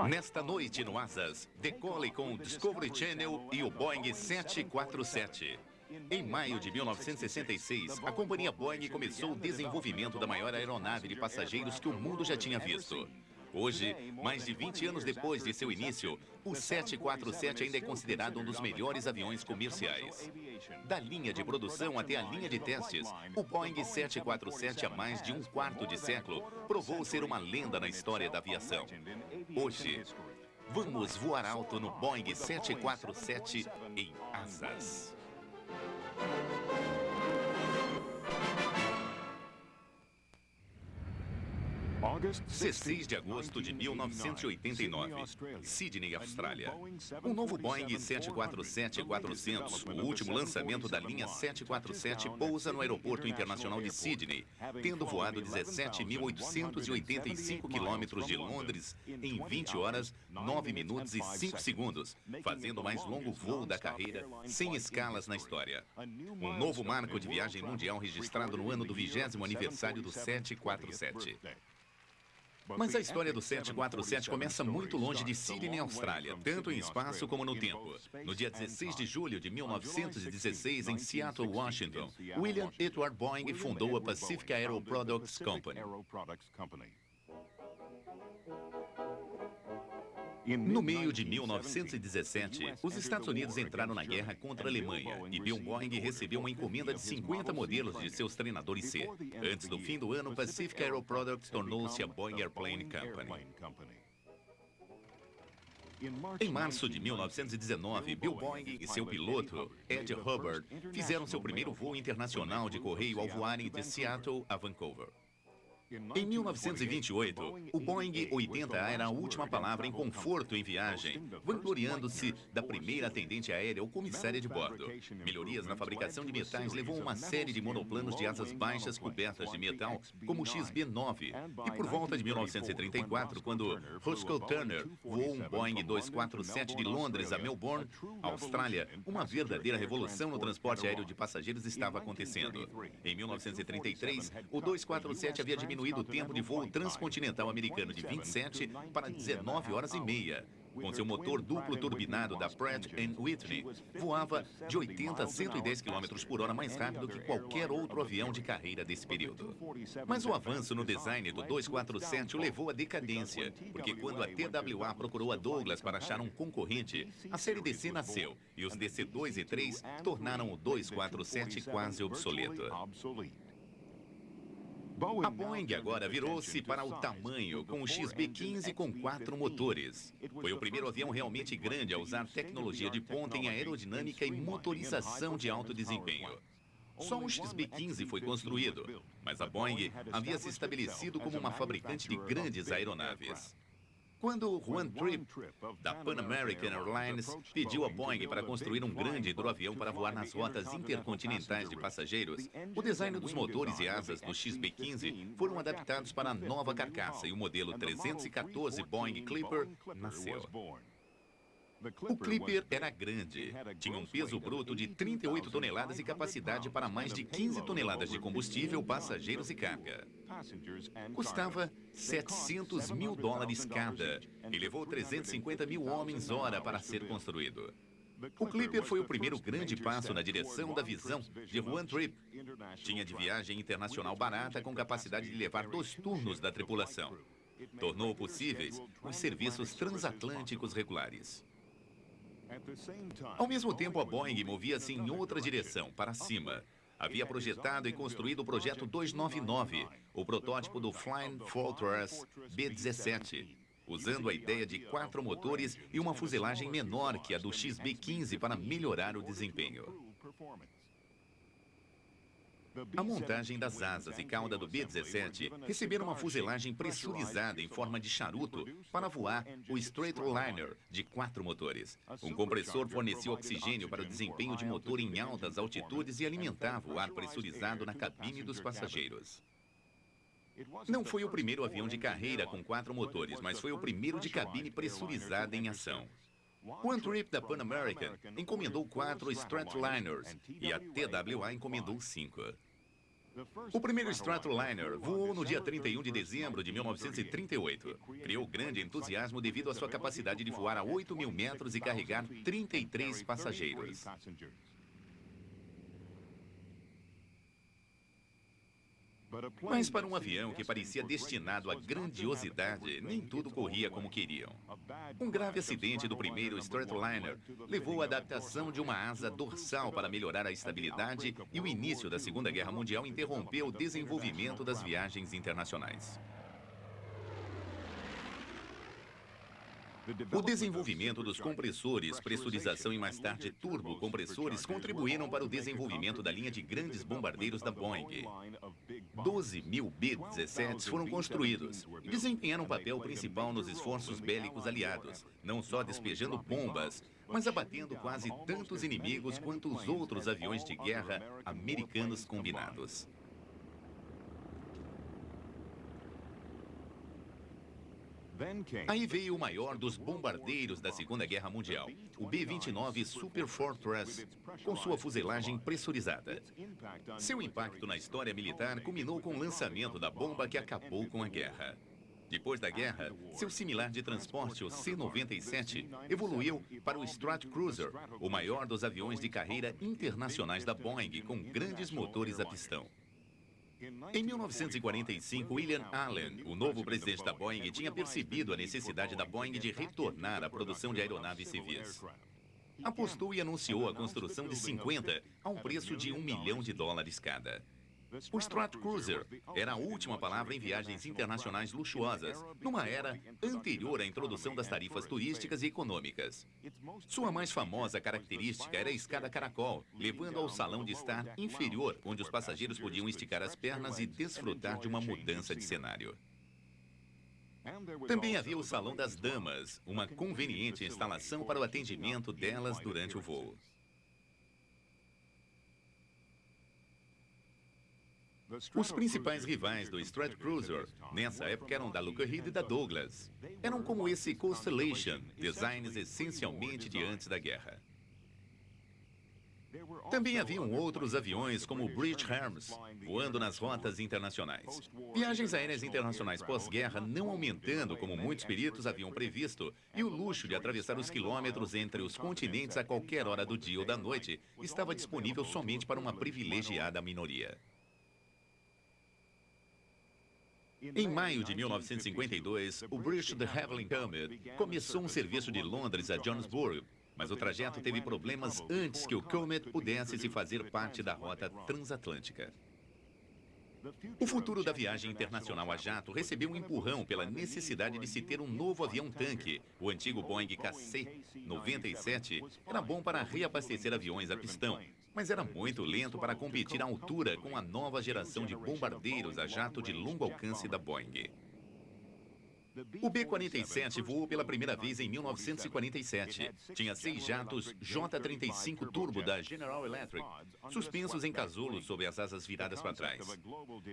Nesta noite no Asas, decole com o Discovery Channel e o Boeing 747. Em maio de 1966, a companhia Boeing começou o desenvolvimento da maior aeronave de passageiros que o mundo já tinha visto. Hoje, mais de 20 anos depois de seu início, o 747 ainda é considerado um dos melhores aviões comerciais. Da linha de produção até a linha de testes, o Boeing 747 há mais de um quarto de século provou ser uma lenda na história da aviação. Hoje, vamos voar alto no Boeing 747 em Asas. 16 de agosto de 1989, Sydney, Austrália. Um novo Boeing 747-400, o último lançamento da linha 747, pousa no Aeroporto Internacional de Sydney, tendo voado 17.885 quilômetros de Londres em 20 horas, 9 minutos e 5 segundos, fazendo o mais longo voo da carreira, sem escalas na história. Um novo marco de viagem mundial registrado no ano do 20º aniversário do 747. Mas a história do 747 começa muito longe de Sydney, Austrália, tanto em espaço como no tempo. No dia 16 de julho de 1916, em Seattle, Washington, William Edward Boeing fundou a Pacific Aero Products Company. No meio de 1917, os Estados Unidos entraram na guerra contra a Alemanha e Bill Boeing recebeu uma encomenda de 50 modelos de seus treinadores C. Antes do fim do ano, Pacific Aero Products tornou-se a Boeing Airplane Company. Em março de 1919, Bill Boeing e seu piloto, Ed Hubbard, fizeram seu primeiro voo internacional de correio ao voarem de Seattle a Vancouver. Em 1928, o Boeing 80A era a última palavra em conforto em viagem, vangloriando-se da primeira atendente aérea ou comissária de bordo. Melhorias na fabricação de metais levou a uma série de monoplanos de asas baixas cobertas de metal, como o XB-9. E por volta de 1934, quando Roscoe Turner voou um Boeing 247 de Londres a Melbourne, Austrália, uma verdadeira revolução no transporte aéreo de passageiros estava acontecendo. Em 1933, o 247 havia diminuído o tempo de voo transcontinental americano de 27 para 19 horas e meia. Com seu motor duplo turbinado da Pratt & Whitney, voava de 80 a 110 km por hora mais rápido que qualquer outro avião de carreira desse período. Mas o avanço no design do 247 o levou à decadência, porque quando a TWA procurou a Douglas para achar um concorrente, a série DC nasceu e os DC-2 e 3 tornaram o 247 quase obsoleto. A Boeing agora virou-se para o tamanho, com o XB-15 com 4 motores. Foi o primeiro avião realmente grande a usar tecnologia de ponta em aerodinâmica e motorização de alto desempenho. Só o XB-15 foi construído, mas a Boeing havia se estabelecido como uma fabricante de grandes aeronaves. Quando Juan Trippe, da Pan American Airlines, pediu a Boeing para construir um grande hidroavião para voar nas rotas intercontinentais de passageiros, o design dos motores e asas do XB-15 foram adaptados para a nova carcaça e o modelo 314 Boeing Clipper nasceu. O Clipper era grande, tinha um peso bruto de 38 toneladas e capacidade para mais de 15 toneladas de combustível, passageiros e carga. Custava $700 mil cada e levou 350 mil homens-hora para ser construído. O Clipper foi o primeiro grande passo na direção da visão de Juan Trippe. Tinha de viagem internacional barata com capacidade de levar 2 turnos da tripulação. Tornou possíveis os serviços transatlânticos regulares. Ao mesmo tempo, a Boeing movia-se em outra direção, para cima. Havia projetado e construído o projeto 299, o protótipo do Flying Fortress B-17, usando a ideia de 4 motores e uma fuselagem menor que a do XB-15 para melhorar o desempenho. A montagem das asas e cauda do B-17 receberam uma fuselagem pressurizada em forma de charuto para voar o Stratoliner de 4 motores. Um compressor fornecia oxigênio para o desempenho de motor em altas altitudes e alimentava o ar pressurizado na cabine dos passageiros. Não foi o primeiro avião de carreira com 4 motores, mas foi o primeiro de cabine pressurizada em ação. Juan Trippe, da Pan American, encomendou 4 Stratliners e a TWA encomendou 5. O primeiro Stratliner voou no dia 31 de dezembro de 1938. Criou grande entusiasmo devido à sua capacidade de voar a 8.000 metros e carregar 33 passageiros. Mas para um avião que parecia destinado à grandiosidade, nem tudo corria como queriam. Um grave acidente do primeiro Stratliner levou à adaptação de uma asa dorsal para melhorar a estabilidade e o início da Segunda Guerra Mundial interrompeu o desenvolvimento das viagens internacionais. O desenvolvimento dos compressores, pressurização e mais tarde turbocompressores contribuíram para o desenvolvimento da linha de grandes bombardeiros da Boeing. 12.000 B-17s foram construídos e desempenharam um papel principal nos esforços bélicos aliados, não só despejando bombas, mas abatendo quase tantos inimigos quanto os outros aviões de guerra americanos combinados. Aí veio o maior dos bombardeiros da Segunda Guerra Mundial, o B-29 Super Fortress, com sua fuselagem pressurizada. Seu impacto na história militar culminou com o lançamento da bomba que acabou com a guerra. Depois da guerra, seu similar de transporte, o C-97, evoluiu para o Stratcruiser, o maior dos aviões de carreira internacionais da Boeing, com grandes motores a pistão. Em 1945, William Allen, o novo presidente da Boeing, tinha percebido a necessidade da Boeing de retornar à produção de aeronaves civis. Apostou e anunciou a construção de 50 a um preço de $1 milhão cada. O Stratcruiser era a última palavra em viagens internacionais luxuosas, numa era anterior à introdução das tarifas turísticas e econômicas. Sua mais famosa característica era a escada caracol, levando ao salão de estar inferior, onde os passageiros podiam esticar as pernas e desfrutar de uma mudança de cenário. Também havia o Salão das Damas, uma conveniente instalação para o atendimento delas durante o voo. Os principais rivais do Stratcruiser nessa época eram da Lockheed e da Douglas. Eram como esse Constellation, designs essencialmente de antes da guerra. Também haviam outros aviões como o British Hermes, voando nas rotas internacionais. Viagens aéreas internacionais pós-guerra não aumentando como muitos peritos haviam previsto, e o luxo de atravessar os quilômetros entre os continentes a qualquer hora do dia ou da noite estava disponível somente para uma privilegiada minoria. Em maio de 1952, o British de Havilland Comet começou um serviço de Londres a Johannesburg, mas o trajeto teve problemas antes que o Comet pudesse se fazer parte da rota transatlântica. O futuro da viagem internacional a jato recebeu um empurrão pela necessidade de se ter um novo avião-tanque. O antigo Boeing KC-97 era bom para reabastecer aviões a pistão, mas era muito lento para competir à altura com a nova geração de bombardeiros a jato de longo alcance da Boeing. O B-47 voou pela primeira vez em 1947. Tinha 6 jatos J-35 Turbo da General Electric, suspensos em casulos sob as asas viradas para trás.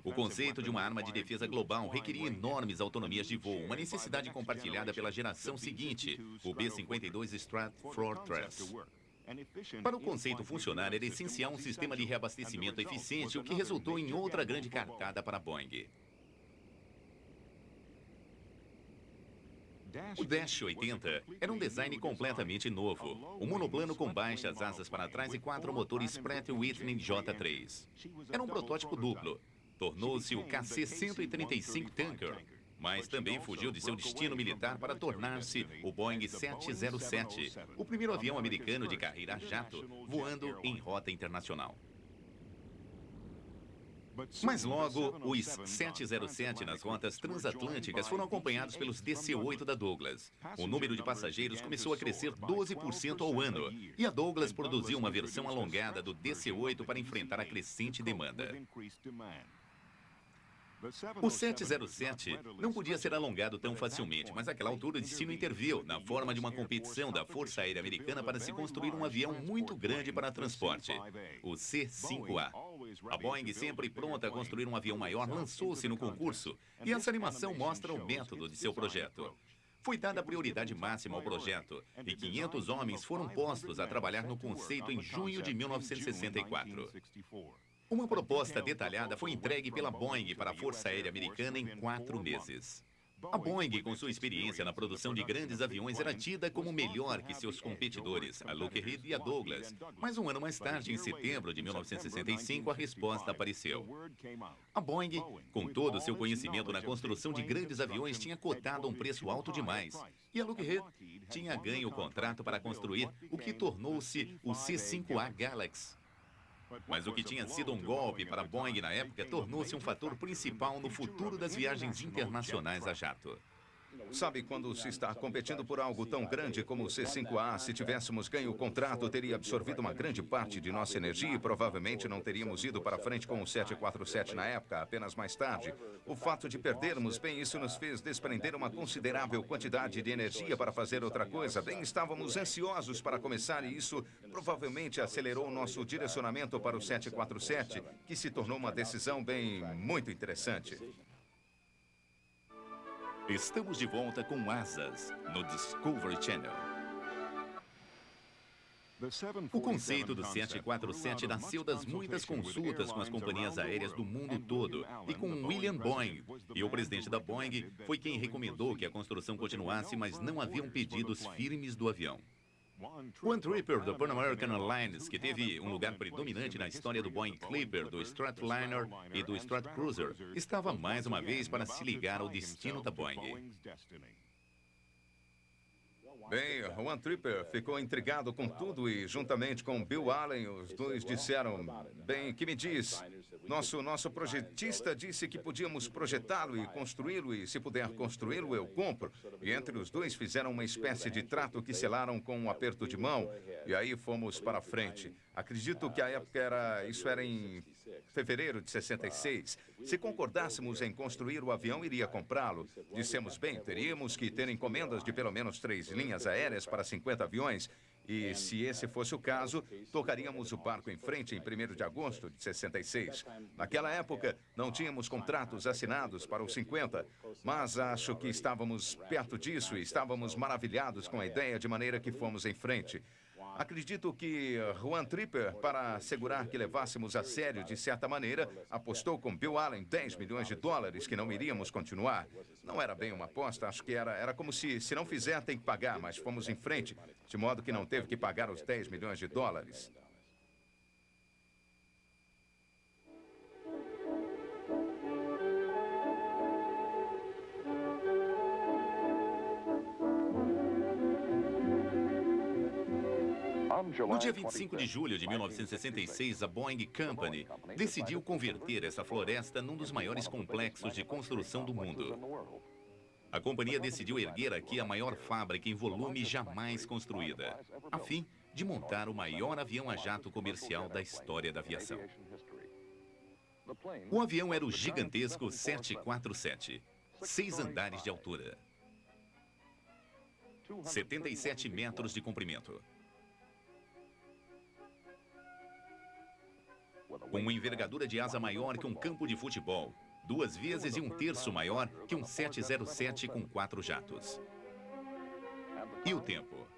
O conceito de uma arma de defesa global requeria enormes autonomias de voo, uma necessidade compartilhada pela geração seguinte, o B-52 Stratfortress. Para o conceito funcionar, era essencial um sistema de reabastecimento eficiente, o que resultou em outra grande cartada para a Boeing. O Dash 80 era um design completamente novo. Um monoplano com baixas asas para trás e 4 motores Pratt & Whitney J3. Era um protótipo duplo. Tornou-se o KC-135 Tanker, mas também fugiu de seu destino militar para tornar-se o Boeing 707, o primeiro avião americano de carreira a jato voando em rota internacional. Mas logo, os 707 nas rotas transatlânticas foram acompanhados pelos DC-8 da Douglas. O número de passageiros começou a crescer 12% ao ano, e a Douglas produziu uma versão alongada do DC-8 para enfrentar a crescente demanda. O 707 não podia ser alongado tão facilmente, mas àquela altura o destino interviu, na forma de uma competição da Força Aérea Americana para se construir um avião muito grande para transporte, o C-5A. A Boeing, sempre pronta a construir um avião maior, lançou-se no concurso, e essa animação mostra o método de seu projeto. Foi dada prioridade máxima ao projeto, e 500 homens foram postos a trabalhar no conceito em junho de 1964. Uma proposta detalhada foi entregue pela Boeing para a Força Aérea Americana em 4 meses. A Boeing, com sua experiência na produção de grandes aviões, era tida como melhor que seus competidores, a Lockheed e a Douglas. Mas um ano mais tarde, em setembro de 1965, a resposta apareceu. A Boeing, com todo o seu conhecimento na construção de grandes aviões, tinha cotado um preço alto demais. E a Lockheed tinha ganho o contrato para construir o que tornou-se o C-5A Galaxy. Mas o que tinha sido um golpe para a Boeing na época tornou-se um fator principal no futuro das viagens internacionais a jato. Sabe, quando se está competindo por algo tão grande como o C-5A, se tivéssemos ganho o contrato, teria absorvido uma grande parte de nossa energia e provavelmente não teríamos ido para frente com o 747 na época, apenas mais tarde. O fato de perdermos, bem, isso nos fez desprender uma considerável quantidade de energia para fazer outra coisa. Bem, estávamos ansiosos para começar e isso provavelmente acelerou o nosso direcionamento para o 747, que se tornou uma decisão, bem, muito interessante. Estamos de volta com Asas, no Discovery Channel. O conceito do 747 nasceu das muitas consultas com as companhias aéreas do mundo todo e com William Boeing. E o presidente da Boeing foi quem recomendou que a construção continuasse, mas não haviam pedidos firmes do avião. One Tripper do Pan American Airlines, que teve um lugar predominante na história do Boeing Clipper, do Stratliner e do Stratcruiser, estava mais uma vez para se ligar ao destino da Boeing. Bem, o One Tripper ficou intrigado com tudo e, juntamente com Bill Allen, os dois disseram, bem, que me diz? Nosso projetista disse que podíamos projetá-lo e construí-lo, e se puder construí-lo, eu compro. E entre os dois fizeram uma espécie de trato que selaram com um aperto de mão, e aí fomos para frente. Acredito que a época isso era em fevereiro de 66. Se concordássemos em construir o avião, iria comprá-lo. Dissemos, bem, teríamos que ter encomendas de pelo menos 3 linhas aéreas para 50 aviões. E se esse fosse o caso, tocaríamos o barco em frente em 1º de agosto de 66. Naquela época, não tínhamos contratos assinados para os 50, mas acho que estávamos perto disso e estávamos maravilhados com a ideia, de maneira que fomos em frente. Acredito que One Tripper, para assegurar que levássemos a sério de certa maneira, apostou com Bill Allen 10 milhões de dólares que não iríamos continuar. Não era bem uma aposta, acho que era como se não fizer tem que pagar, mas fomos em frente, de modo que não teve que pagar os 10 milhões de dólares. No dia 25 de julho de 1966, a Boeing Company decidiu converter essa floresta num dos maiores complexos de construção do mundo. A companhia decidiu erguer aqui a maior fábrica em volume jamais construída, a fim de montar o maior avião a jato comercial da história da aviação. O avião era o gigantesco 747, 6 andares de altura, 77 metros de comprimento. Com uma envergadura de asa maior que um campo de futebol, 2 vezes e 1/3 maior que um 707 com 4 jatos. E o tempo?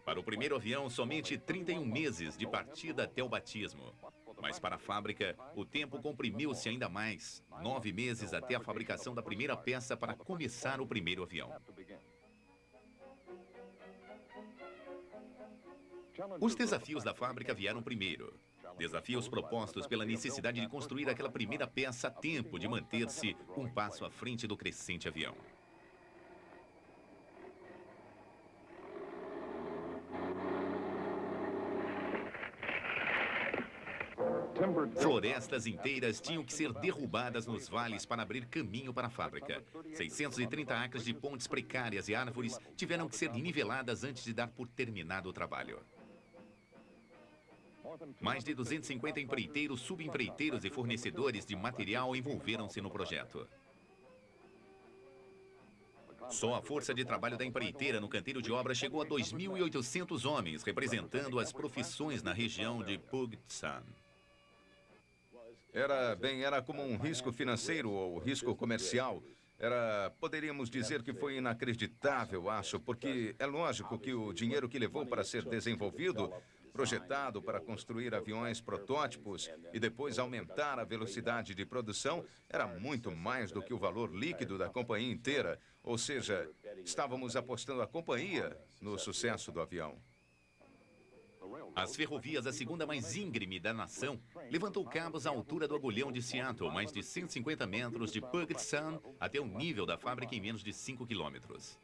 Para o primeiro avião, somente 31 meses de partida até o batismo. Mas para a fábrica, o tempo comprimiu-se ainda mais, 9 meses até a fabricação da primeira peça para começar o primeiro avião. Os desafios da fábrica vieram primeiro. Desafios propostos pela necessidade de construir aquela primeira peça a tempo de manter-se um passo à frente do crescente avião. Florestas inteiras tinham que ser derrubadas nos vales para abrir caminho para a fábrica. 630 acres de pontes precárias e árvores tiveram que ser niveladas antes de dar por terminado o trabalho. Mais de 250 empreiteiros, subempreiteiros e fornecedores de material envolveram-se no projeto. Só a força de trabalho da empreiteira no canteiro de obra chegou a 2.800 homens, representando as profissões na região de Puget Sound. Era como um risco financeiro ou risco comercial. Poderíamos dizer que foi inacreditável, acho, porque é lógico que o dinheiro que levou para ser desenvolvido projetado para construir aviões protótipos e depois aumentar a velocidade de produção, era muito mais do que o valor líquido da companhia inteira. Ou seja, estávamos apostando a companhia no sucesso do avião. As ferrovias, a segunda mais íngreme da nação, levantou cabos à altura do agulhão de Seattle, mais de 150 metros de Puget Sound, até o nível da fábrica em menos de 5 quilômetros.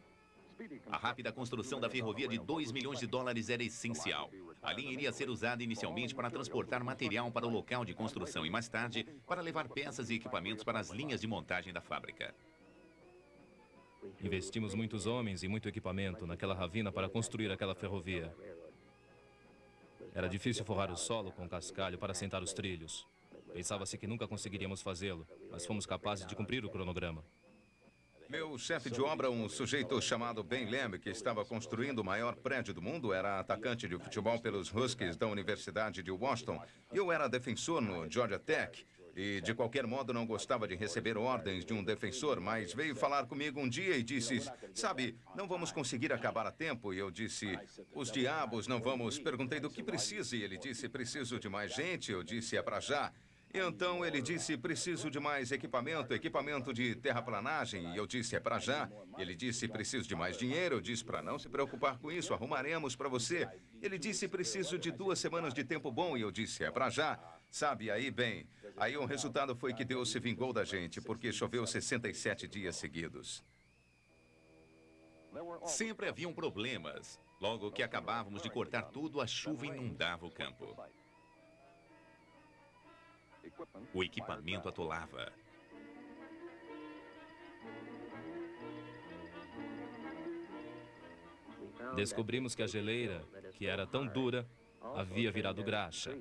A rápida construção da ferrovia de 2 milhões de dólares era essencial. A linha iria ser usada inicialmente para transportar material para o local de construção e, mais tarde, para levar peças e equipamentos para as linhas de montagem da fábrica. Investimos muitos homens e muito equipamento naquela ravina para construir aquela ferrovia. Era difícil forrar o solo com cascalho para assentar os trilhos. Pensava-se que nunca conseguiríamos fazê-lo, mas fomos capazes de cumprir o cronograma. Meu chefe de obra, um sujeito chamado Ben Lamb, que estava construindo o maior prédio do mundo, era atacante de futebol pelos Huskies da Universidade de Washington. E eu era defensor no Georgia Tech. E, de qualquer modo, não gostava de receber ordens de um defensor, mas veio falar comigo um dia e disse, sabe, não vamos conseguir acabar a tempo. E eu disse, os diabos, não vamos. Perguntei do que precisa e ele disse, preciso de mais gente. Eu disse, é para já. E então ele disse, preciso de mais equipamento de terraplanagem. E eu disse, é para já. Ele disse, preciso de mais dinheiro. Eu disse, para não se preocupar com isso, arrumaremos para você. Ele disse, preciso de 2 semanas de tempo bom. E eu disse, é para já. Sabe, aí, bem, aí o resultado foi que Deus se vingou da gente, porque choveu 67 dias seguidos. Sempre haviam problemas. Logo que acabávamos de cortar tudo, a chuva inundava o campo. O equipamento atolava. Descobrimos que a geleira, que era tão dura, havia virado graxa.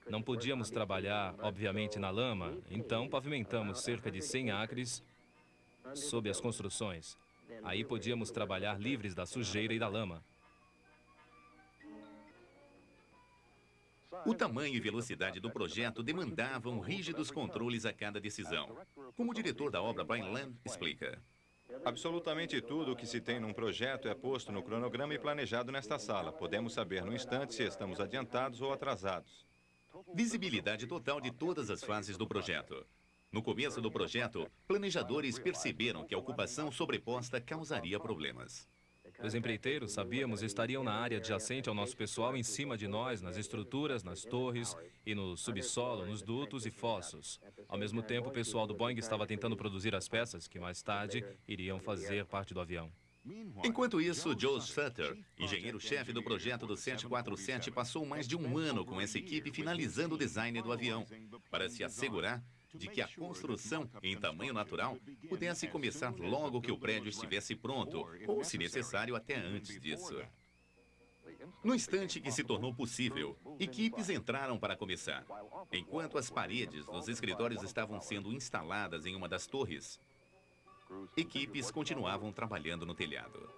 Não podíamos trabalhar, obviamente, na lama, então pavimentamos cerca de 100 acres sob as construções. Aí podíamos trabalhar livres da sujeira e da lama. O tamanho e velocidade do projeto demandavam rígidos controles a cada decisão. Como o diretor da obra, Brian Lamb, explica. Absolutamente tudo o que se tem num projeto é posto no cronograma e planejado nesta sala. Podemos saber no instante se estamos adiantados ou atrasados. Visibilidade total de todas as fases do projeto. No começo do projeto, planejadores perceberam que a ocupação sobreposta causaria problemas. Os empreiteiros, sabíamos, estariam na área adjacente ao nosso pessoal, em cima de nós, nas estruturas, nas torres e no subsolo, nos dutos e fossos. Ao mesmo tempo, o pessoal do Boeing estava tentando produzir as peças que mais tarde iriam fazer parte do avião. Enquanto isso, Joe Sutter, engenheiro-chefe do projeto do 747, passou mais de um ano com essa equipe finalizando o design do avião, para se assegurar de que a construção em tamanho natural pudesse começar logo que o prédio estivesse pronto, ou, se necessário, até antes disso. No instante que se tornou possível, equipes entraram para começar. Enquanto as paredes dos escritórios estavam sendo instaladas em uma das torres, equipes continuavam trabalhando no telhado.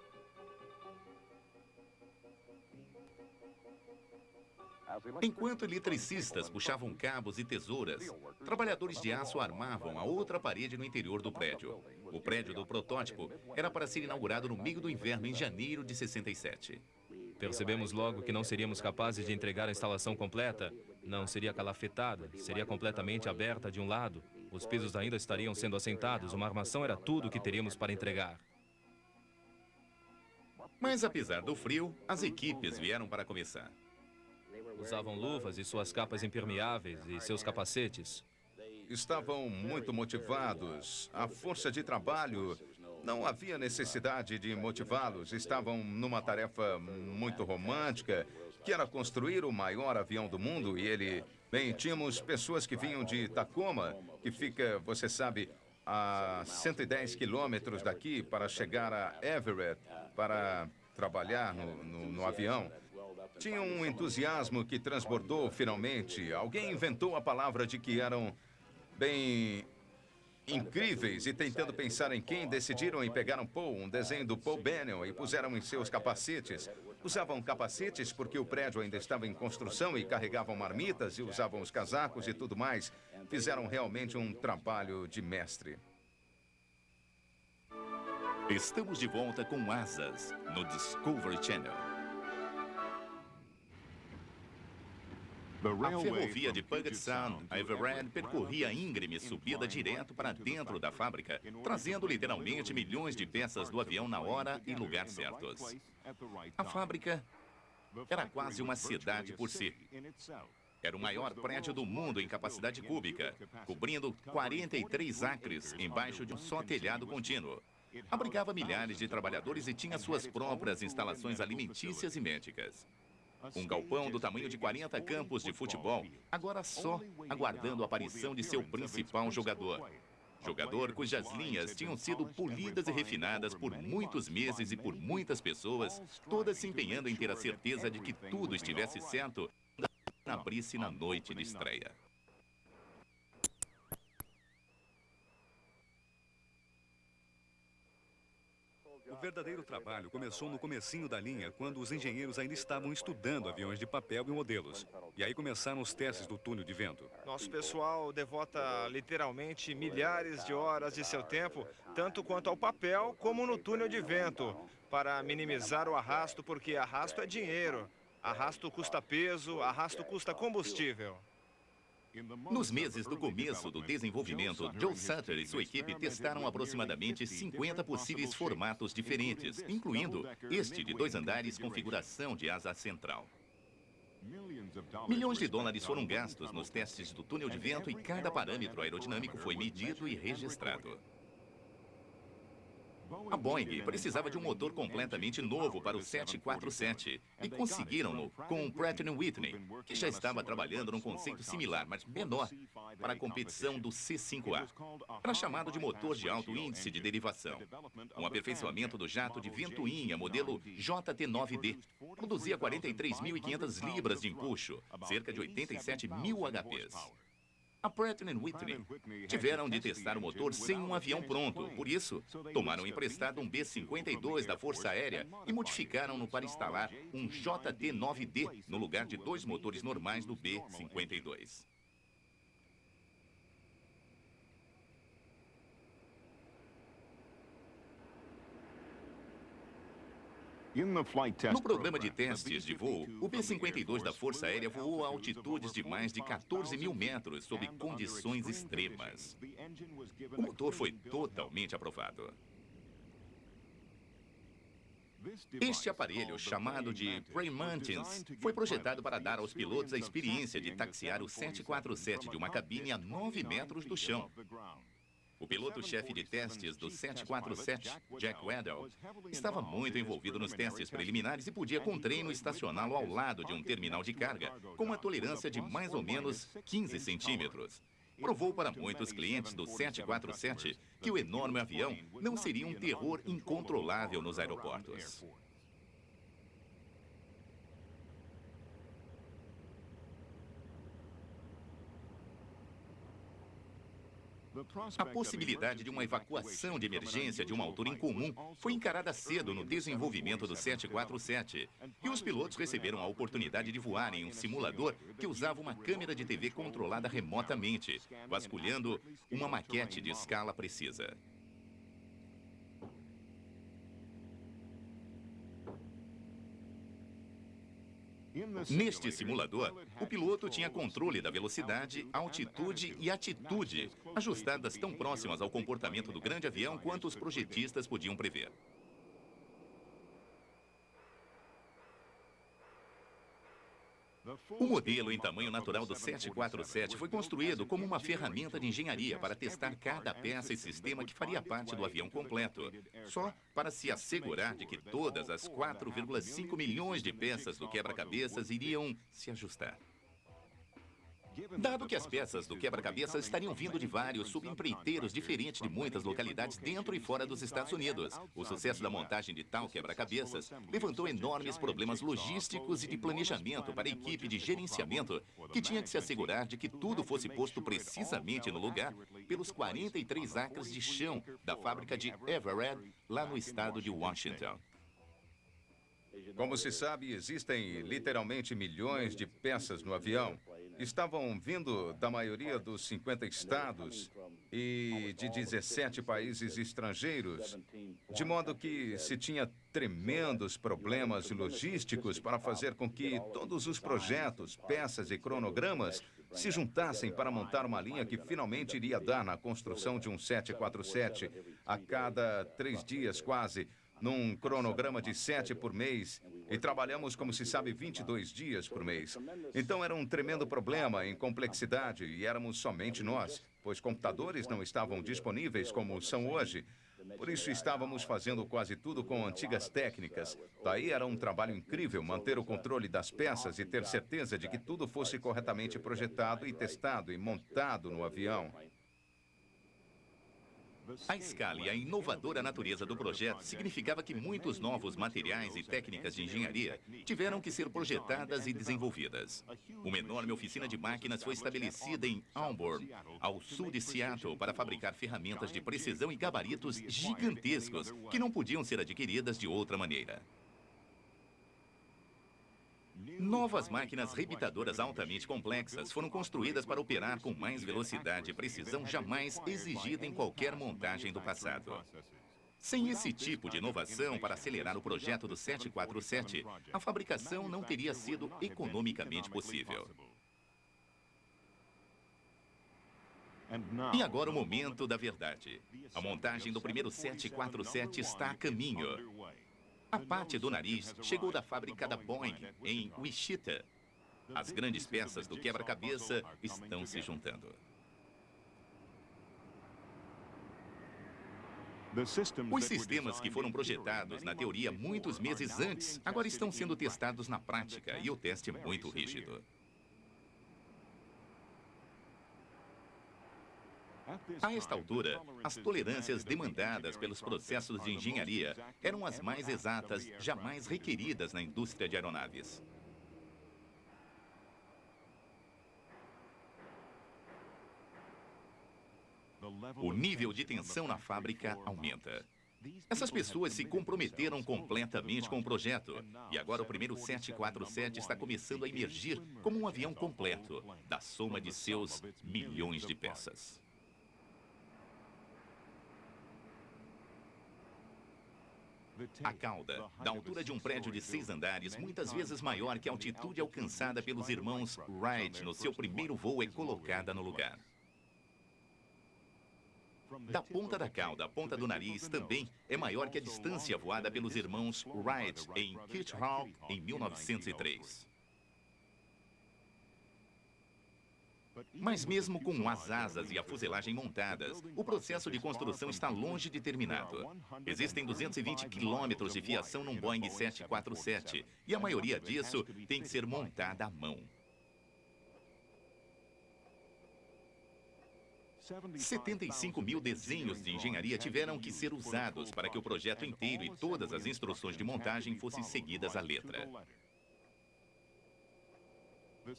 Enquanto eletricistas puxavam cabos e tesouras, trabalhadores de aço armavam a outra parede no interior do prédio. O prédio do protótipo era para ser inaugurado no meio do inverno, em janeiro de 67. Percebemos logo que não seríamos capazes de entregar a instalação completa. Não seria calafetada, seria completamente aberta de um lado. Os pisos ainda estariam sendo assentados, uma armação era tudo o que teríamos para entregar. Mas apesar do frio, as equipes vieram para começar. Usavam luvas e suas capas impermeáveis e seus capacetes. Estavam muito motivados. A força de trabalho, não havia necessidade de motivá-los. Estavam numa tarefa muito romântica, que era construir o maior avião do mundo. E bem, tínhamos pessoas que vinham de Tacoma, que fica, você sabe, a 110 quilômetros daqui, para chegar a Everett, para trabalhar no avião. Tinha um entusiasmo que transbordou finalmente. Alguém inventou a palavra de que eram bem incríveis e, tentando pensar em quem, decidiram em pegar um desenho do Paul Bannon e puseram em seus capacetes. Usavam capacetes porque o prédio ainda estava em construção e carregavam marmitas e usavam os casacos e tudo mais. Fizeram realmente um trabalho de mestre. Estamos de volta com Asas, no Discovery Channel. A ferrovia de Puget Sound, a Everett, percorria a íngreme subida direto para dentro da fábrica, trazendo literalmente milhões de peças do avião na hora e lugar certos. A fábrica era quase uma cidade por si. Era o maior prédio do mundo em capacidade cúbica, cobrindo 43 acres embaixo de um só telhado contínuo. Abrigava milhares de trabalhadores e tinha suas próprias instalações alimentícias e médicas. Um galpão do tamanho de 40 campos de futebol, agora só aguardando a aparição de seu principal jogador. Jogador cujas linhas tinham sido polidas e refinadas por muitos meses e por muitas pessoas, todas se empenhando em ter a certeza de que tudo estivesse certo quando abrisse na noite de estreia. O verdadeiro trabalho começou no comecinho da linha, quando os engenheiros ainda estavam estudando aviões de papel e modelos. E aí começaram os testes do túnel de vento. Nosso pessoal devota literalmente milhares de horas de seu tempo, tanto quanto ao papel como no túnel de vento, para minimizar o arrasto, porque arrasto é dinheiro. Arrasto custa peso, arrasto custa combustível. Nos meses do começo do desenvolvimento, Joe Sutter e sua equipe testaram aproximadamente 50 possíveis formatos diferentes, incluindo este de 2 andares configuração de asa central. Milhões de dólares foram gastos nos testes do túnel de vento e cada parâmetro aerodinâmico foi medido e registrado. A Boeing precisava de um motor completamente novo para o 747 e conseguiram-no com o Pratt & Whitney, que já estava trabalhando num conceito similar, mas menor, para a competição do C-5A. Era chamado de motor de alto índice de derivação. Um aperfeiçoamento do jato de ventoinha, modelo JT-9D, produzia 43.500 libras de empuxo, cerca de 87.000 HPs. A Pratt & Whitney tiveram de testar o motor sem um avião pronto. Por isso, tomaram emprestado um B-52 da Força Aérea e modificaram-no para instalar um JT-9D no lugar de 2 motores normais do B-52. No programa de testes de voo, o B-52 da Força Aérea voou a altitudes de mais de 14.000 metros sob condições extremas. O motor foi totalmente aprovado. Este aparelho, chamado de Praying Mantis, foi projetado para dar aos pilotos a experiência de taxiar o 747 de uma cabine a 9 metros do chão. O piloto-chefe de testes do 747, Jack Weddell, estava muito envolvido nos testes preliminares e podia, com treino, estacioná-lo ao lado de um terminal de carga, com uma tolerância de mais ou menos 15 centímetros. Provou para muitos clientes do 747 que o enorme avião não seria um terror incontrolável nos aeroportos. A possibilidade de uma evacuação de emergência de uma altura incomum foi encarada cedo no desenvolvimento do 747, e os pilotos receberam a oportunidade de voar em um simulador que usava uma câmera de TV controlada remotamente, vasculhando uma maquete de escala precisa. Neste simulador, o piloto tinha controle da velocidade, altitude e atitude, ajustadas tão próximas ao comportamento do grande avião quanto os projetistas podiam prever. O modelo em tamanho natural do 747 foi construído como uma ferramenta de engenharia para testar cada peça e sistema que faria parte do avião completo, só para se assegurar de que todas as 4,5 milhões de peças do quebra-cabeças iriam se ajustar. Dado que as peças do quebra-cabeças estariam vindo de vários subempreiteiros diferentes de muitas localidades dentro e fora dos Estados Unidos, o sucesso da montagem de tal quebra-cabeças levantou enormes problemas logísticos e de planejamento para a equipe de gerenciamento, que tinha que se assegurar de que tudo fosse posto precisamente no lugar pelos 43 acres de chão da fábrica de Everett, lá no estado de Washington. Como se sabe, existem literalmente milhões de peças no avião. estavam vindo da maioria dos 50 estados e de 17 países estrangeiros, de modo que se tinha tremendos problemas logísticos para fazer com que todos os projetos, peças e cronogramas se juntassem para montar uma linha que finalmente iria dar na construção de um 747 a cada 3 dias quase, num cronograma de 7 por mês, e trabalhamos, como se sabe, 22 dias por mês. Então era um tremendo problema em complexidade e éramos somente nós, pois computadores não estavam disponíveis como são hoje. Por isso estávamos fazendo quase tudo com antigas técnicas. Daí era um trabalho incrível manter o controle das peças e ter certeza de que tudo fosse corretamente projetado e testado e montado no avião. A escala e a inovadora natureza do projeto significava que muitos novos materiais e técnicas de engenharia tiveram que ser projetadas e desenvolvidas. Uma enorme oficina de máquinas foi estabelecida em Auburn, ao sul de Seattle, para fabricar ferramentas de precisão e gabaritos gigantescos que não podiam ser adquiridas de outra maneira. Novas máquinas rebitadoras altamente complexas foram construídas para operar com mais velocidade e precisão jamais exigida em qualquer montagem do passado. Sem esse tipo de inovação para acelerar o projeto do 747, a fabricação não teria sido economicamente possível. E agora o momento da verdade. A montagem do primeiro 747 está a caminho. A parte do nariz chegou da fábrica da Boeing, em Wichita. As grandes peças do quebra-cabeça estão se juntando. Os sistemas que foram projetados na teoria muitos meses antes, agora estão sendo testados na prática, e o teste é muito rígido. A esta altura, as tolerâncias demandadas pelos processos de engenharia eram as mais exatas jamais requeridas na indústria de aeronaves. O nível de tensão na fábrica aumenta. Essas pessoas se comprometeram completamente com o projeto, e agora o primeiro 747 está começando a emergir como um avião completo, da soma de seus milhões de peças. A cauda, da altura de um prédio de 6 andares, muitas vezes maior que a altitude alcançada pelos irmãos Wright no seu primeiro voo, é colocada no lugar. Da ponta da cauda à ponta do nariz também é maior que a distância voada pelos irmãos Wright em Kitchener em 1903. Mas mesmo com as asas e a fuselagem montadas, o processo de construção está longe de terminado. Existem 220 quilômetros de fiação num Boeing 747, e a maioria disso tem que ser montada à mão. 75 mil desenhos de engenharia tiveram que ser usados para que o projeto inteiro e todas as instruções de montagem fossem seguidas à letra.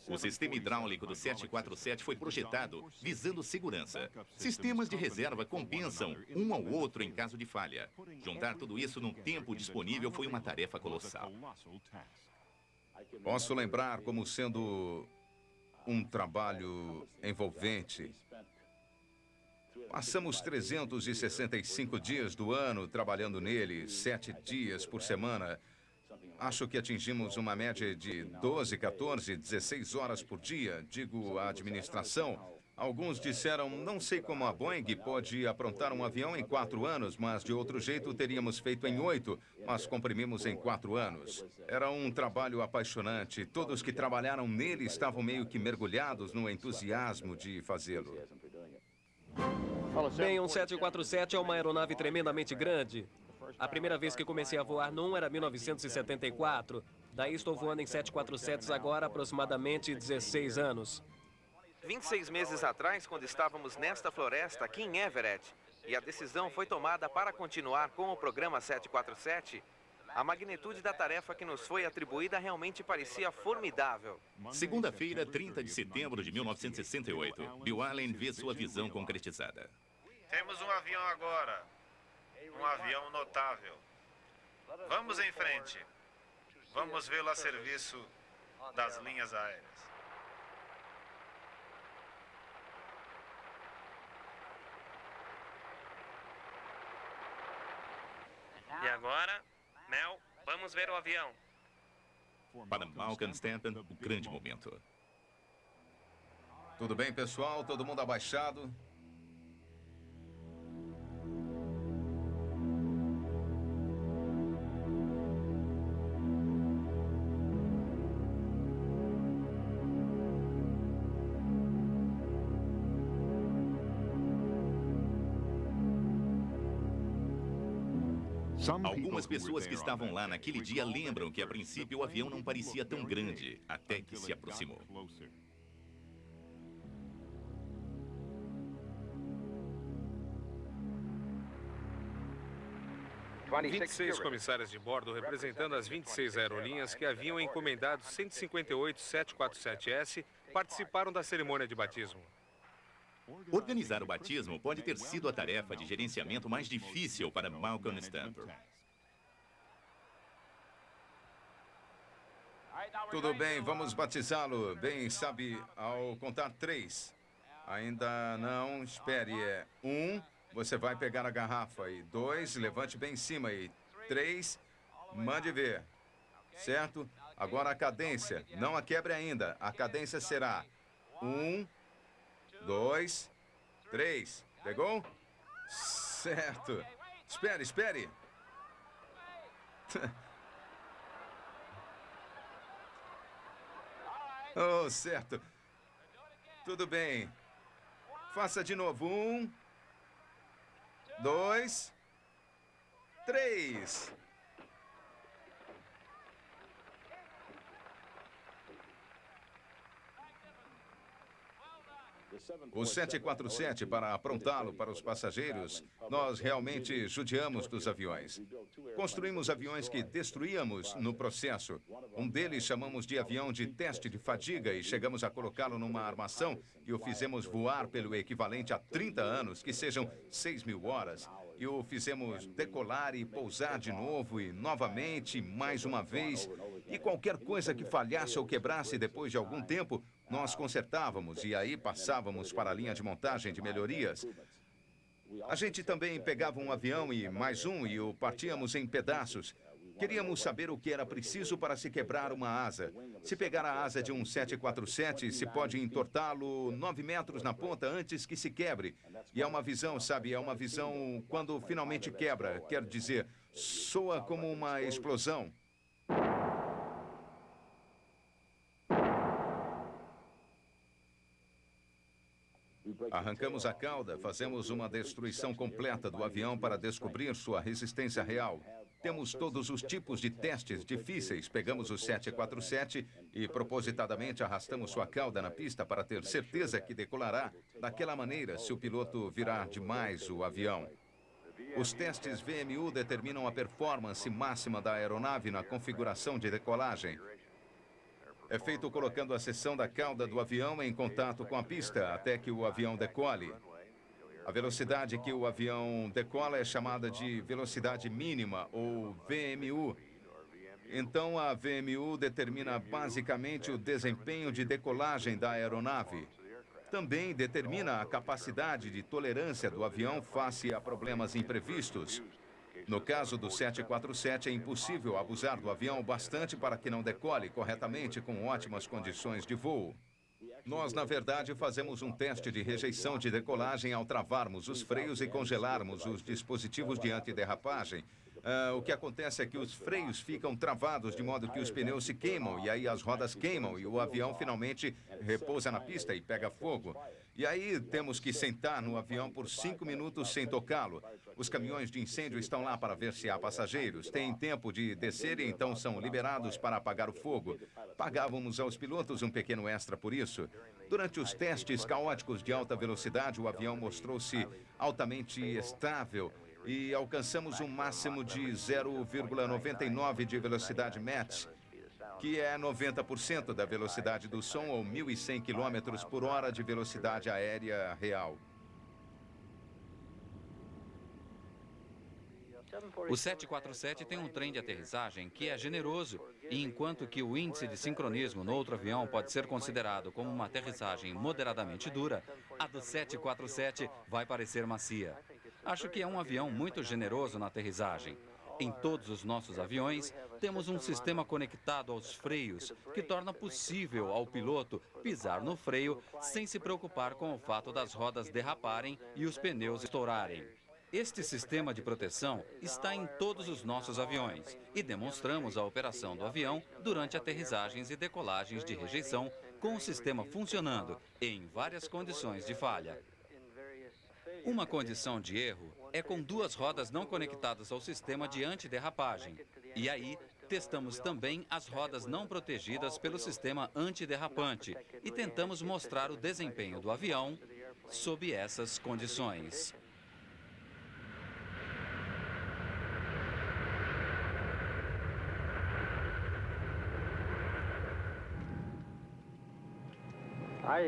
O sistema hidráulico do 747 foi projetado visando segurança. Sistemas de reserva compensam um ao outro em caso de falha. Juntar tudo isso num tempo disponível foi uma tarefa colossal. Posso lembrar como sendo um trabalho envolvente. Passamos 365 dias do ano trabalhando nele, 7 dias por semana. Acho que atingimos uma média de 12, 14, 16 horas por dia, digo a administração. Alguns disseram, não sei como a Boeing pode aprontar um avião em 4 anos, mas de outro jeito teríamos feito em 8, mas comprimimos em 4 anos. Era um trabalho apaixonante. Todos que trabalharam nele estavam meio que mergulhados no entusiasmo de fazê-lo. Bem, um 747 é uma aeronave tremendamente grande. A primeira vez que comecei a voar num era 1974. Daí estou voando em 747s agora há aproximadamente 16 anos. 26 meses atrás, quando estávamos nesta floresta aqui em Everett, e a decisão foi tomada para continuar com o programa 747, a magnitude da tarefa que nos foi atribuída realmente parecia formidável. Segunda-feira, 30 de setembro de 1968, Bill Allen vê sua visão concretizada. Temos um avião agora. Um avião notável. Vamos em frente. Vamos vê-lo a serviço das linhas aéreas. agora, Mel, vamos ver o avião. Para Malcolm Stanton, o grande momento. Tudo bem, pessoal? Todo mundo abaixado? Algumas pessoas que estavam lá naquele dia lembram que a princípio o avião não parecia tão grande, até que se aproximou. Os 26 comissários de bordo, representando as 26 aerolinhas que haviam encomendado 158 747S, participaram da cerimônia de batismo. Organizar o batismo pode ter sido a tarefa de gerenciamento mais difícil para Malcolm Stanton. Tudo bem, vamos batizá-lo. Bem, sabe, ao contar 3. Ainda não, espere, 1, você vai pegar a garrafa. E 2, levante bem em cima. E 3, mande ver. Certo? Agora a cadência. Não a quebre ainda. A cadência será 1, 2, 3. Pegou? Certo. Espere, espere. Oh, certo. Tudo bem. Faça de novo. 1, 2, 3. O 747, para aprontá-lo para os passageiros, nós realmente judiamos dos aviões. Construímos aviões que destruíamos no processo. Um deles chamamos de avião de teste de fadiga e chegamos a colocá-lo numa armação e o fizemos voar pelo equivalente a 30 anos, que sejam 6.000 horas. E o fizemos decolar e pousar de novo e novamente, mais uma vez. E qualquer coisa que falhasse ou quebrasse depois de algum tempo, nós consertávamos e aí passávamos para a linha de montagem de melhorias. A gente também pegava um avião e mais um e o partíamos em pedaços. Queríamos saber o que era preciso para se quebrar uma asa. Se pegar a asa de um 747, se pode entortá-lo 9 metros na ponta antes que se quebre. E é uma visão, sabe, é uma visão quando finalmente quebra. Quer dizer, soa como uma explosão. Arrancamos a cauda, fazemos uma destruição completa do avião para descobrir sua resistência real. Temos todos os tipos de testes difíceis. Pegamos o 747 e propositadamente arrastamos sua cauda na pista para ter certeza que decolará daquela maneira se o piloto virar demais o avião. Os testes VMU determinam a performance máxima da aeronave na configuração de decolagem. É feito colocando a seção da cauda do avião em contato com a pista até que o avião decole. A velocidade que o avião decola é chamada de velocidade mínima, ou VMU. Então, a VMU determina basicamente o desempenho de decolagem da aeronave. Também determina a capacidade de tolerância do avião face a problemas imprevistos. No caso do 747, é impossível abusar do avião bastante para que não decole corretamente com ótimas condições de voo. Nós, na verdade, fazemos um teste de rejeição de decolagem ao travarmos os freios e congelarmos os dispositivos de antiderrapagem. O que acontece é que os freios ficam travados de modo que os pneus se queimam e aí as rodas queimam e o avião finalmente repousa na pista e pega fogo. E aí temos que sentar no avião por 5 minutos sem tocá-lo. Os caminhões de incêndio estão lá para ver se há passageiros. Têm tempo de descer e então são liberados para apagar o fogo. Pagávamos aos pilotos um pequeno extra por isso. Durante os testes caóticos de alta velocidade, o avião mostrou-se altamente estável e alcançamos um máximo de 0,99 de velocidade Mach, que é 90% da velocidade do som ou 1.100 km por hora de velocidade aérea real. O 747 tem um trem de aterrissagem que é generoso, e enquanto que o índice de sincronismo no outro avião pode ser considerado como uma aterrissagem moderadamente dura, a do 747 vai parecer macia. Acho que é um avião muito generoso na aterrissagem. Em todos os nossos aviões, temos um sistema conectado aos freios que torna possível ao piloto pisar no freio sem se preocupar com o fato das rodas derraparem e os pneus estourarem. Este sistema de proteção está em todos os nossos aviões e demonstramos a operação do avião durante aterrissagens e decolagens de rejeição com o sistema funcionando em várias condições de falha. Uma condição de erro é com duas rodas não conectadas ao sistema de antiderrapagem. E aí, testamos também as rodas não protegidas pelo sistema antiderrapante e tentamos mostrar o desempenho do avião sob essas condições.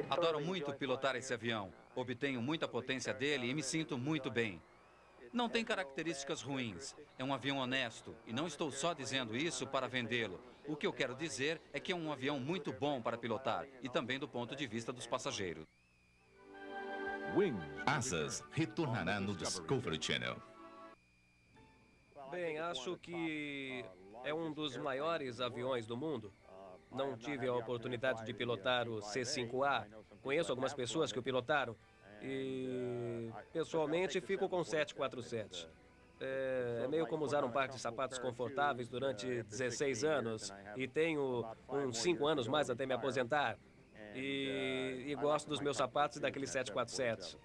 Adoro muito pilotar esse avião. Obtenho muita potência dele e me sinto muito bem. Não tem características ruins. É um avião honesto. E não estou só dizendo isso para vendê-lo. O que eu quero dizer é que é um avião muito bom para pilotar. E também do ponto de vista dos passageiros. Asas retornará no Discovery Channel. Bem, acho que é um dos maiores aviões do mundo. Não tive a oportunidade de pilotar o C-5A. Conheço algumas pessoas que o pilotaram. E, pessoalmente, fico com o 747. É meio como usar um par de sapatos confortáveis durante 16 anos. E tenho uns 5 anos mais até me aposentar. E gosto dos meus sapatos e daquele 747.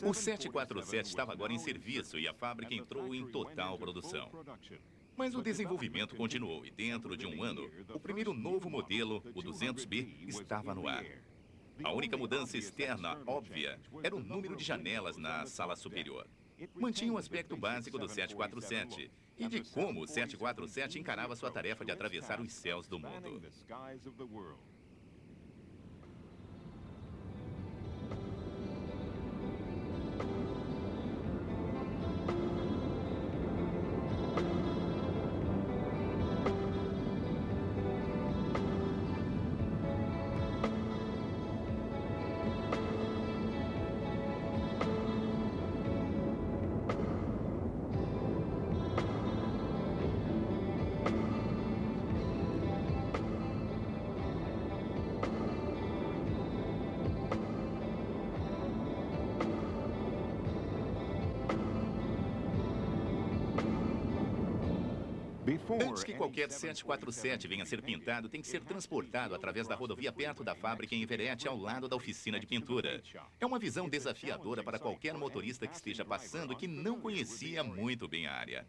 O 747 estava agora em serviço e a fábrica entrou em total produção. Mas o desenvolvimento continuou e dentro de um ano, o primeiro novo modelo, o 200B, estava no ar. A única mudança externa óbvia era o número de janelas na sala superior. Mantinha o aspecto básico do 747 e de como o 747 encarava sua tarefa de atravessar os céus do mundo. Antes que qualquer 747 venha a ser pintado, tem que ser transportado através da rodovia perto da fábrica em Everett, ao lado da oficina de pintura. É uma visão desafiadora para qualquer motorista que esteja passando que não conhecia muito bem a área.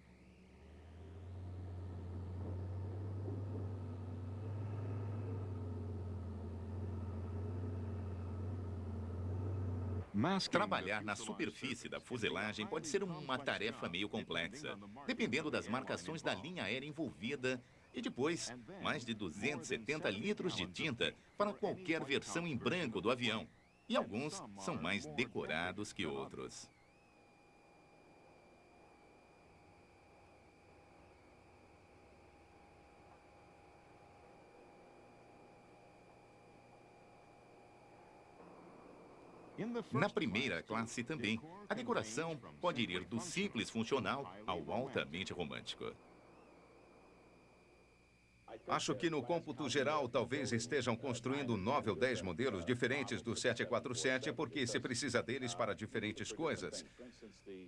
Trabalhar na superfície da fuselagem pode ser uma tarefa meio complexa, dependendo das marcações da linha aérea envolvida e depois mais de 270 litros de tinta para qualquer versão em branco do avião. E alguns são mais decorados que outros. Na primeira classe também, a decoração pode ir do simples funcional ao altamente romântico. Acho que no cômputo geral talvez estejam construindo 9 ou 10 modelos diferentes do 747 porque se precisa deles para diferentes coisas.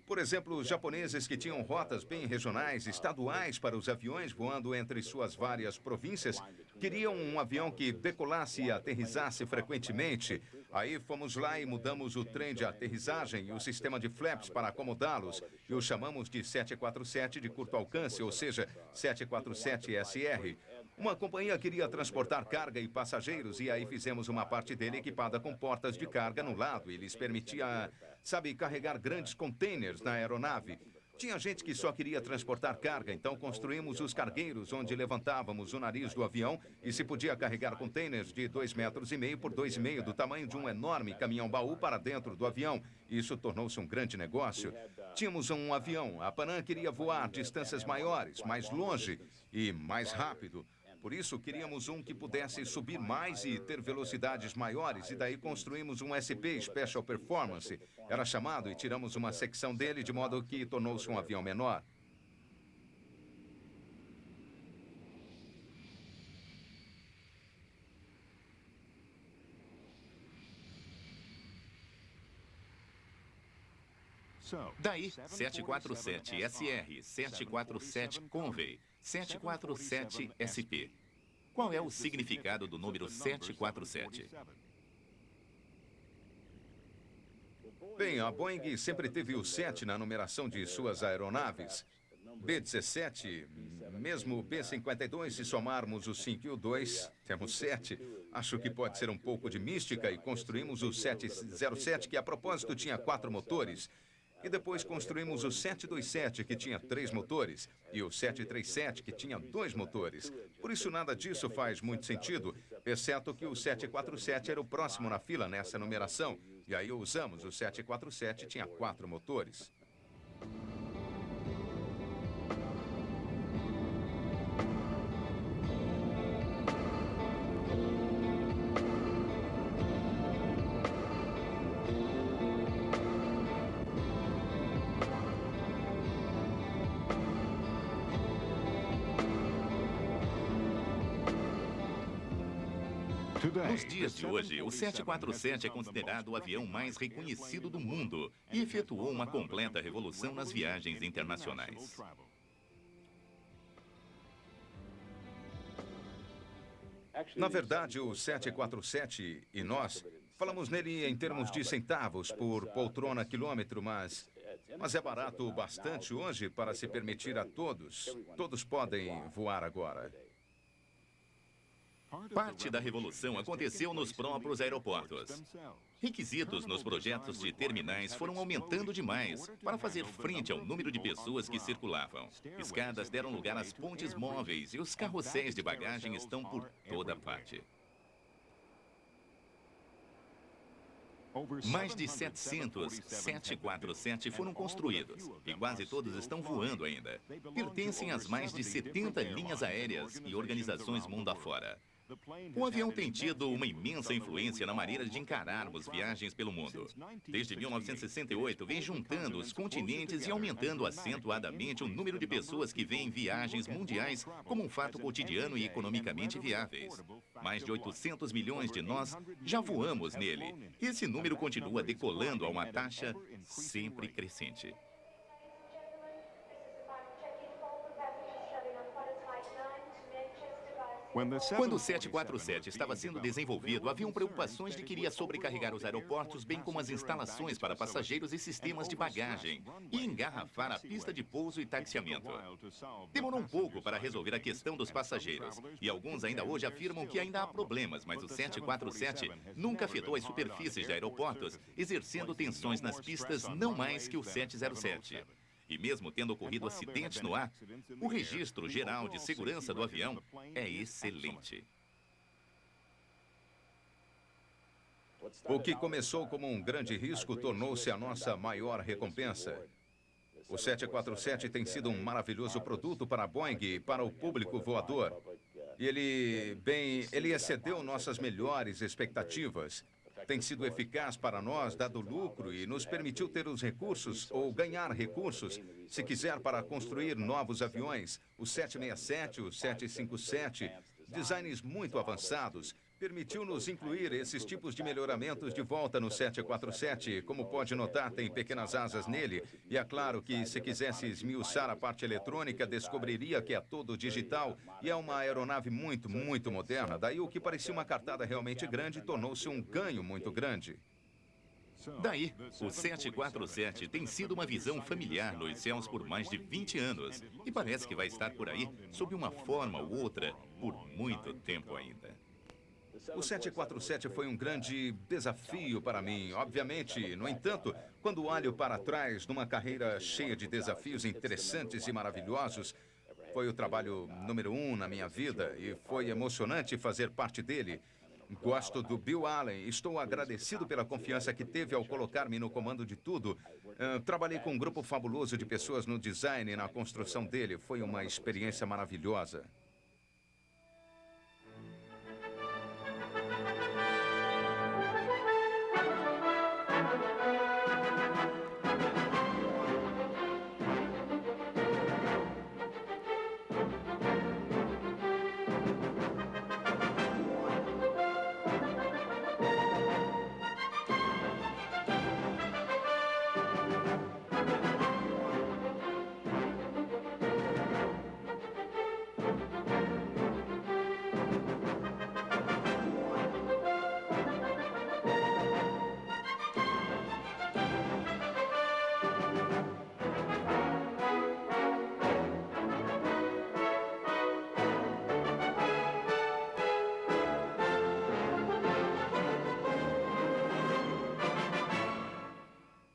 Por exemplo, os japoneses que tinham rotas bem regionais, estaduais para os aviões voando entre suas várias províncias, queriam um avião que decolasse e aterrissasse frequentemente. Aí fomos lá e mudamos o trem de aterrissagem e o sistema de flaps para acomodá-los e o chamamos de 747 de curto alcance, ou seja, 747SR. Uma companhia queria transportar carga e passageiros e aí fizemos uma parte dele equipada com portas de carga no lado e lhes permitia, carregar grandes containers na aeronave. Tinha gente que só queria transportar carga, então construímos os cargueiros onde levantávamos o nariz do avião e se podia carregar containers de 2,5 metros por 2,5 do tamanho de um enorme caminhão-baú para dentro do avião. Isso tornou-se um grande negócio. Tínhamos um avião, a Panam queria voar distâncias maiores, mais longe e mais rápido. Por isso, queríamos um que pudesse subir mais e ter velocidades maiores, e daí construímos um SP, Special Performance. Era chamado, e tiramos uma secção dele de modo que tornou-se um avião menor. Daí, 747SR, 747 Convey, 747 SP. Qual é o significado do número 747? Bem, a Boeing sempre teve o 7 na numeração de suas aeronaves. B-17, mesmo o B-52, se somarmos o 5 e o 2, temos 7. Acho que pode ser um pouco de mística e construímos o 707, que a propósito tinha 4 motores. E depois construímos o 727, que tinha 3 motores, e o 737, que tinha 2 motores. Por isso, nada disso faz muito sentido, exceto que o 747 era o próximo na fila nessa numeração. E aí usamos o 747, e tinha 4 motores. Nos dias de hoje, o 747 é considerado o avião mais reconhecido do mundo e efetuou uma completa revolução nas viagens internacionais. Na verdade, o 747 e nós falamos nele em termos de centavos por poltrona quilômetro, mas é barato bastante hoje para se permitir a todos. Todos podem voar agora. Parte da revolução aconteceu nos próprios aeroportos. Requisitos nos projetos de terminais foram aumentando demais para fazer frente ao número de pessoas que circulavam. Escadas deram lugar às pontes móveis e os carrosséis de bagagem estão por toda parte. Mais de 700 747 foram construídos e quase todos estão voando ainda. Pertencem às mais de 70 linhas aéreas e organizações mundo afora. O avião tem tido uma imensa influência na maneira de encararmos viagens pelo mundo. Desde 1968, vem juntando os continentes e aumentando acentuadamente o número de pessoas que veem viagens mundiais como um fato cotidiano e economicamente viáveis. Mais de 800 milhões de nós já voamos nele. Esse número continua decolando a uma taxa sempre crescente. Quando o 747 estava sendo desenvolvido, haviam preocupações de que iria sobrecarregar os aeroportos, bem como as instalações para passageiros e sistemas de bagagem, e engarrafar a pista de pouso e taxiamento. Demorou um pouco para resolver a questão dos passageiros, e alguns ainda hoje afirmam que ainda há problemas, mas o 747 nunca afetou as superfícies de aeroportos, exercendo tensões nas pistas não mais que o 707. E mesmo tendo ocorrido acidentes no ar, o registro geral de segurança do avião é excelente. O que começou como um grande risco tornou-se a nossa maior recompensa. O 747 tem sido um maravilhoso produto para a Boeing e para o público voador. E ele excedeu nossas melhores expectativas. Tem sido eficaz para nós, dado lucro, e nos permitiu ter os recursos, ou ganhar recursos, se quiser, para construir novos aviões, o 767, o 757, designs muito avançados. Permitiu-nos incluir esses tipos de melhoramentos de volta no 747. Como pode notar, tem pequenas asas nele. E é claro que, se quisesse esmiuçar a parte eletrônica, descobriria que é todo digital. E é uma aeronave muito, muito moderna. Daí o que parecia uma cartada realmente grande tornou-se um ganho muito grande. Daí, o 747 tem sido uma visão familiar nos céus por mais de 20 anos. E parece que vai estar por aí, sob uma forma ou outra, por muito tempo ainda. O 747 foi um grande desafio para mim, obviamente. No entanto, quando olho para trás numa carreira cheia de desafios interessantes e maravilhosos, foi o trabalho número 1 na minha vida e foi emocionante fazer parte dele. Gosto do Bill Allen, estou agradecido pela confiança que teve ao colocar-me no comando de tudo. Trabalhei com um grupo fabuloso de pessoas no design e na construção dele. Foi uma experiência maravilhosa. Everett.